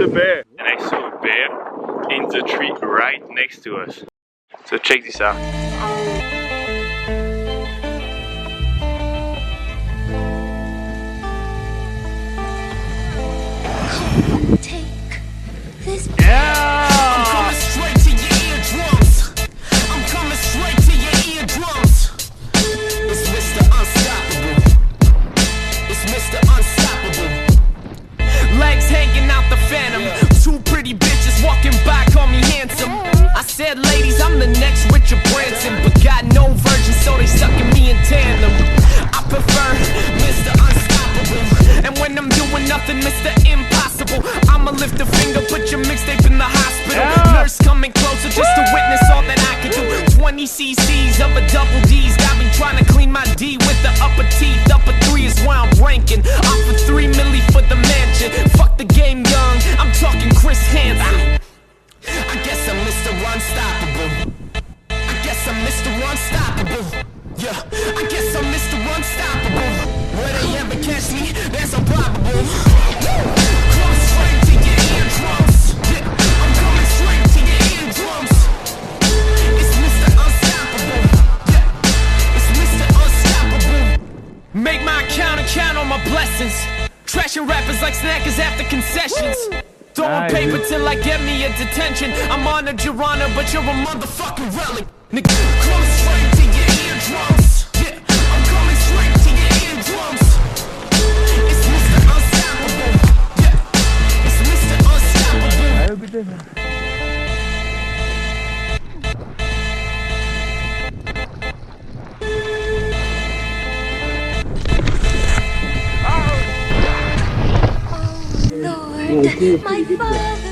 a bear. And I saw a bear in the tree right next to us. So check this out. Yeah! I'm coming straight to your eardrums. I'm coming straight to your eardrums. It's Mr. Unstoppable. It's Mr. Unstoppable. Legs hanging out the phantom. Two pretty bitches walking by, call me handsome. I said, ladies, I'm the next Richard Branson, but got no virgin, so they sucking me in tandem. I prefer Mr. Unstoppable. And when I'm doing nothing, Mr. Impossible, I'ma lift a finger, put your mixtape in the hospital. Nurse coming closer just to witness all that I can do. 20 cc's of a double D's got me trying to clean my D with the upper teeth. Upper 3 is where I'm ranking. Offer 3 milli for the mansion. Fuck the game, young. I'm talking Chris Hansen. I guess I'm Mr. Unstoppable. I guess I'm Mr. Unstoppable. Yeah, I guess I'm Mr. Unstoppable. Will they ever catch me? That's improbable. Come straight to your eardrums. Yeah, I'm coming straight to your eardrums. It's Mr. Unstoppable. Yeah, it's Mr. Unstoppable. Make my account and count on my blessings. Trashing rappers like snackers after concessions. Throwing paper till I get me a detention. I'm honored, your honor, but you're a motherfucking relic. Nigga, come straight to your eardrums. Yeah, I'm coming straight to your eardrums. It's Mr. Unstoppable. Yeah, it's Mr. Unstoppable. Lord, my Father.